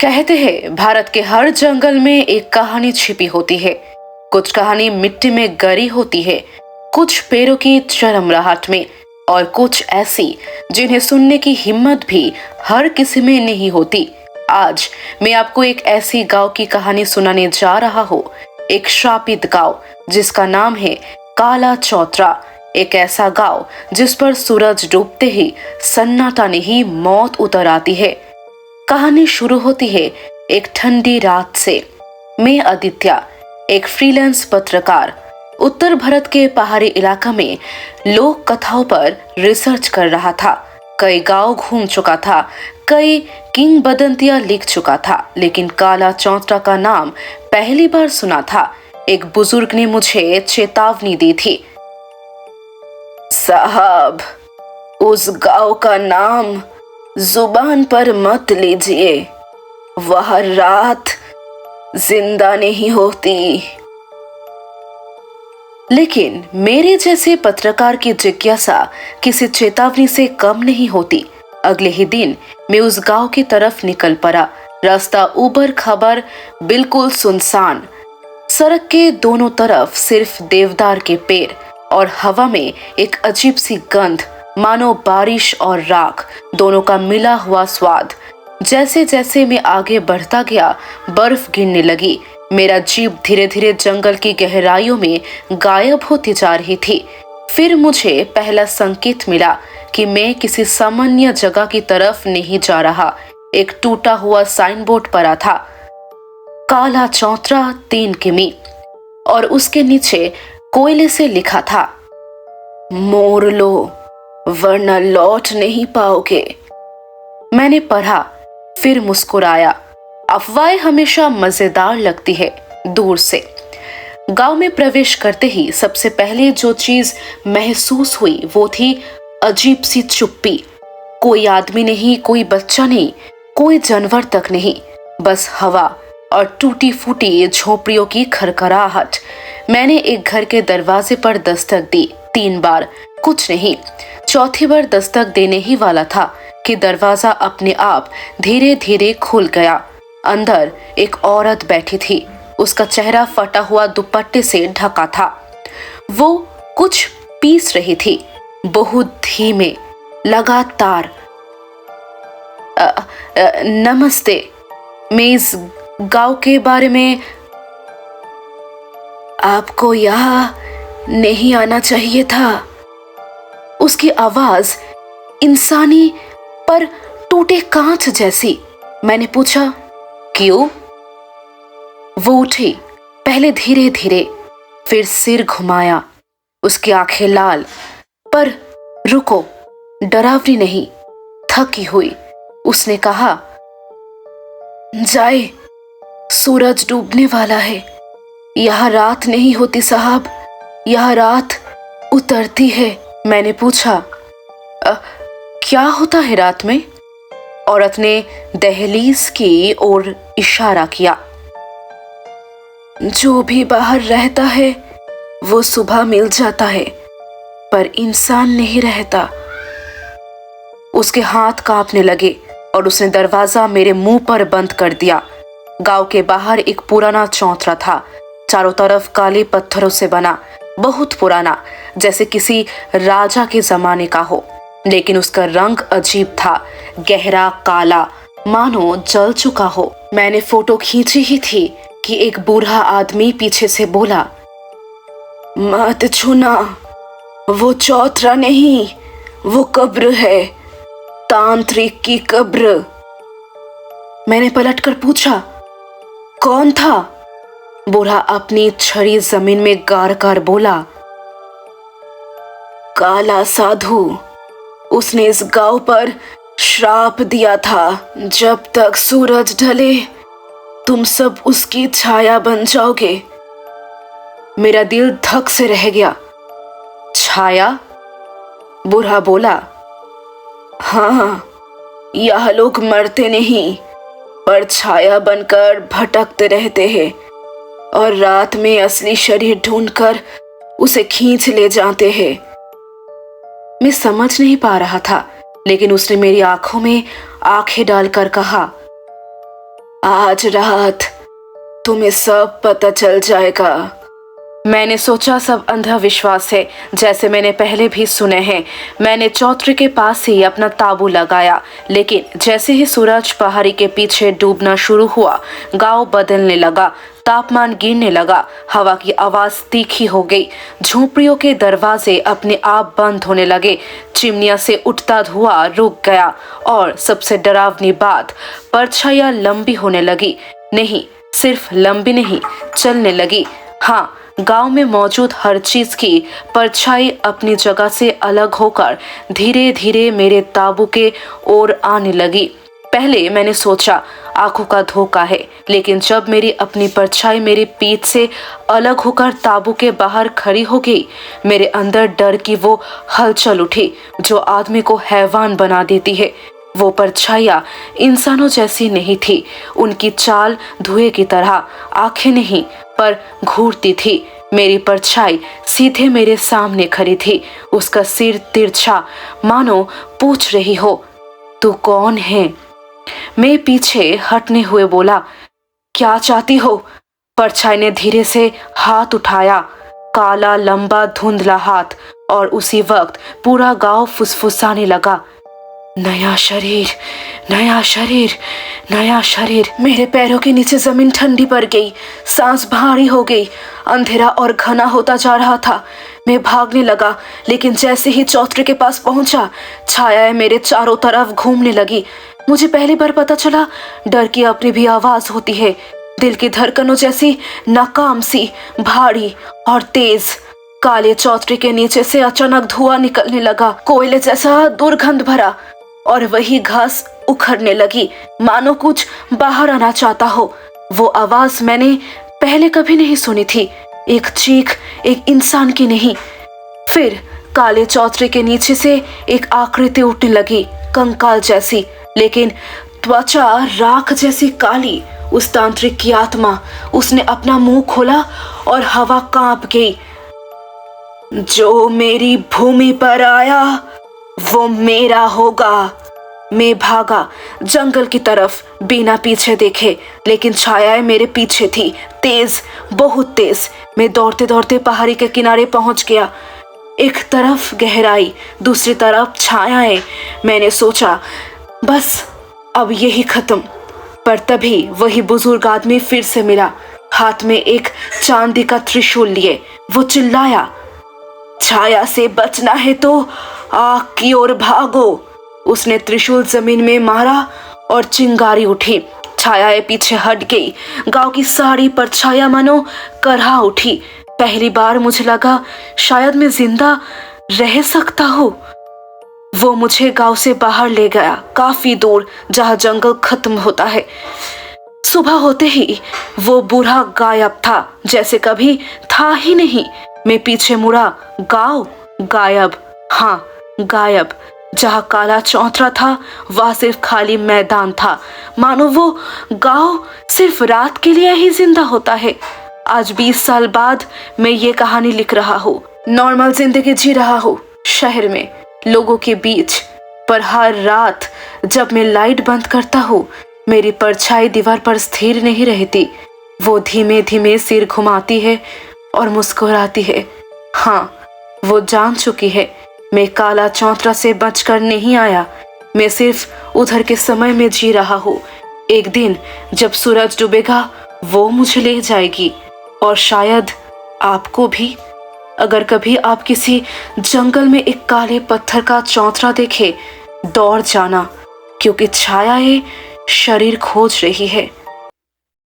कहते हैं भारत के हर जंगल में एक कहानी छिपी होती है। कुछ कहानी मिट्टी में गरी होती है, कुछ पेड़ों की चरमराहट में और कुछ ऐसी जिन्हें सुनने की हिम्मत भी हर किसी में नहीं होती। आज मैं आपको एक ऐसी गांव की कहानी सुनाने जा रहा हूँ, एक श्रापित गांव जिसका नाम है काला चौतरा। एक ऐसा गांव जिस पर सूरज डूबते ही सन्नाटा नहीं मौत उतर आती है। कहानी शुरू होती है एक ठंडी रात से। मैं आदित्य, एक फ्रीलांस पत्रकार, उत्तर भारत के पहाड़ी इलाका में लोक कथाओं पर रिसर्च कर रहा था। कई गांव घूम चुका था, कई किंवदंतियां लिख चुका था, लेकिन काला चौतरा का नाम पहली बार सुना था। एक बुजुर्ग ने मुझे चेतावनी दी थी, साहब, उस गांव का नाम जुबान पर मत लीजिए, वह रात जिंदा नहीं होती। लेकिन मेरे जैसे पत्रकार की जिज्ञासा किसी चेतावनी से कम नहीं होती। अगले ही दिन मैं उस गांव की तरफ निकल पड़ा। रास्ता ऊबड़ खाबड़, बिल्कुल सुनसान। सड़क के दोनों तरफ सिर्फ देवदार के पेड़ और हवा में एक अजीब सी गंध, मानो बारिश और राख दोनों का मिला हुआ स्वाद। जैसे जैसे मैं आगे बढ़ता गया, बर्फ गिरने लगी। मेरा जीप धीरे धीरे जंगल की गहराइयों में गायब होती जा रही थी। फिर मुझे पहला संकेत मिला कि मैं किसी सामान्य जगह की तरफ नहीं जा रहा। एक टूटा हुआ साइन बोर्ड पड़ा था, काला चौतरा 3 किमी, और उसके नीचे कोयले से लिखा था, मोड़ लो वरना लौट नहीं पाओगे। मैंने पढ़ा, फिर मुस्कुराया। अफवाहें हमेशा मजेदार लगती है दूर से। गांव में प्रवेश करते ही सबसे पहले जो चीज महसूस हुई वो थी अजीब सी चुप्पी। कोई आदमी नहीं, कोई बच्चा नहीं, कोई जानवर तक नहीं, बस हवा और टूटी फूटी झोपड़ियों की खरखराहट। मैंने एक घर के दरवाजे पर दस्तक दी 3 बार, कुछ नहीं। चौथी बार दस्तक देने ही वाला था कि दरवाजा अपने आप धीरे धीरे खुल गया। अंदर एक औरत बैठी थी। उसका चेहरा फटा हुआ दुपट्टे से ढका था। वो कुछ पीस रही थी, बहुत धीमे, लगातार। नमस्ते, मैं इस गांव के बारे में, आपको यहाँ नहीं आना चाहिए था। उसकी आवाज इंसानी पर टूटे कांच जैसी। मैंने पूछा, क्यों? वो उठी, पहले धीरे धीरे, फिर सिर घुमाया। उसकी आंखें लाल, पर रुको, डरावनी नहीं, थकी हुई। उसने कहा, जाए, सूरज डूबने वाला है। यह रात नहीं होती साहब, यह रात उतरती है। मैंने पूछा, क्या होता है रात में? औरत ने दहलीज की ओर इशारा किया। जो भी बाहर रहता है वो सुबह मिल जाता है, पर इंसान नहीं रहता। उसके हाथ कांपने लगे और उसने दरवाजा मेरे मुंह पर बंद कर दिया। गांव के बाहर एक पुराना चौतरा था, चारों तरफ काले पत्थरों से बना, बहुत पुराना, जैसे किसी राजा के जमाने का हो। लेकिन उसका रंग अजीब था, गहरा काला, मानो जल चुका हो। मैंने फोटो खींची ही थी कि एक बूढ़ा आदमी पीछे से बोला, मत छूना, वो चौतरा नहीं, वो कब्र है, तांत्रिक की कब्र। मैंने पलटकर पूछा, कौन था? बूढ़ा अपनी छड़ी जमीन में गाड़ कर बोला, काला साधु। उसने इस गांव पर श्राप दिया था, जब तक सूरज ढले तुम सब उसकी छाया बन जाओगे। मेरा दिल धक से रह गया। छाया? बूढ़ा बोला, हाँ, यह लोग मरते नहीं, पर छाया बनकर भटकते रहते हैं और रात में असली शरीर ढूंढकर उसे खींच ले जाते हैं। मैं समझ नहीं पा रहा था, लेकिन उसने मेरी आंखों में आंखें डालकर कहा, आज रात तुम्हें सब पता चल जाएगा। मैंने सोचा सब अंधविश्वास है, जैसे मैंने पहले भी सुने हैं। मैंने चौतरे के पास ही अपना ताबू लगाया, लेकिन जैसे ही सूरज पहाड़ी के पीछे डूबना शुरू हुआ, गांव बदलने लगा, तापमान गिरने लगा, हवा की आवाज तीखी हो गई, झोपड़ियों के दरवाजे अपने आप बंद होने लगे, चिमनियों से उठता धुआं रुक गया और सबसे डरावनी बात, परछाइयां लंबी होने लगी। नहीं, सिर्फ लंबी नहीं, चलने लगी। हाँ, गांव में मौजूद हर चीज की परछाई अपनी जगह से अलग होकर धीरे धीरे मेरे ताबू के ओर आने लगी। पहले मैंने सोचा आंखों का धोखा है, लेकिन जब मेरी अपनी परछाई मेरी पीठ से अलग होकर ताबू के बाहर खड़ी हो गई, मेरे अंदर डर की वो हलचल उठी जो आदमी को हैवान बना देती है। वो परछाइयां इंसानों जैसी नहीं थी, उनकी चाल धुएं की तरह, आंखें नहीं पर घूरती थी। मेरी परछाई सीधे मेरे सामने खड़ी थी, उसका सिर तिरछा, मानो पूछ रही हो, तू कौन है? मैं पीछे हटने हुए बोला, क्या चाहती हो? परछाई ने धीरे से हाथ उठाया, काला लंबा धुंधला हाथ, और उसी वक्त पूरा गांव फुसफुसाने लगा, नया शरीर, नया शरीर, नया शरीर। मेरे पैरों के नीचे जमीन ठंडी पड़ गई, सांस भारी हो गई, अंधेरा और घना होता जा रहा था। मैं भागने लगा, लेकिन जैसे ही चौतरे के पास पहुंचा, छायाएं मेरे चारों तरफ घूमने लगी। मुझे पहली बार पता चला डर की अपनी भी आवाज होती है, दिल की धड़कनों जैसी, नाकाम सी, भारी और तेज। काले चौतरे के नीचे से अचानक धुआं निकलने लगा, कोयले जैसा दुर्गंध भरा, और वही घास उखड़ने लगी, मानो कुछ बाहर आना चाहता हो। वो आवाज मैंने पहले कभी नहीं सुनी थी, एक चीख, एक इंसान की नहीं। फिर काले चौतरे के नीचे से एक आकृति उठने लगी, कंकाल जैसी, लेकिन त्वचा राख जैसी काली। उस तांत्रिक की आत्मा, उसने अपना मुंह खोला और हवा कांप गई। जो मेरी भूमि पर आया वो मेरा होगा। मैं भागा जंगल की तरफ, बिना पीछे देखे, लेकिन छायाएं मेरे पीछे थी, तेज, बहुत तेज। मैं दौड़ते दौड़ते पहाड़ी के किनारे पहुंच गया। एक तरफ गहराई, दूसरी तरफ छायाएं। मैंने सोचा बस अब यही खत्म, पर तभी वही बुजुर्ग आदमी फिर से मिला, हाथ में एक चांदी का त्रिशूल लिए। वो चिल्लाया, छाया से बचना है तो आग की ओर भागो। उसने त्रिशूल जमीन में मारा और चिंगारी उठी, छायाएं पीछे हट गई, गांव की सारी परछाइयां मानो करहा उठी। पहली बार मुझे लगा शायद मैं जिंदा रह सकता हूँ। वो मुझे गांव से बाहर ले गया, काफी दूर, जहां जंगल खत्म होता है। सुबह होते ही वो बूढ़ा गायब था, जैसे कभी था ही नहीं। मैं पीछे मुड़ा, गांव गायब, हाँ गायब। जहां काला चौतरा था वहां सिर्फ खाली मैदान था, मानो वो गांव सिर्फ रात के लिए ही जिंदा होता है। आज 20 साल बाद मैं ये कहानी लिख रहा हूँ, नॉर्मल जिंदगी जी रहा हूँ शहर में, लोगों के बीच। पर हर रात जब मैं लाइट बंद करता हूँ, मेरी परछाई दीवार पर स्थिर नहीं रहती। वो धीमे धीमे सिर घुमाती है और मुस्कुराती है। हाँ, वो जान चुकी है मैं काला चौतरा से बचकर नहीं आया, मैं सिर्फ उधर के समय में जी रहा हूँ। एक दिन जब सूरज डूबेगा वो मुझे ले जाएगी, और शायद आपको भी। अगर कभी आप किसी जंगल में एक काले पत्थर का चौतरा देखे, दौड़ जाना, क्योंकि छायाएं शरीर खोज रही है।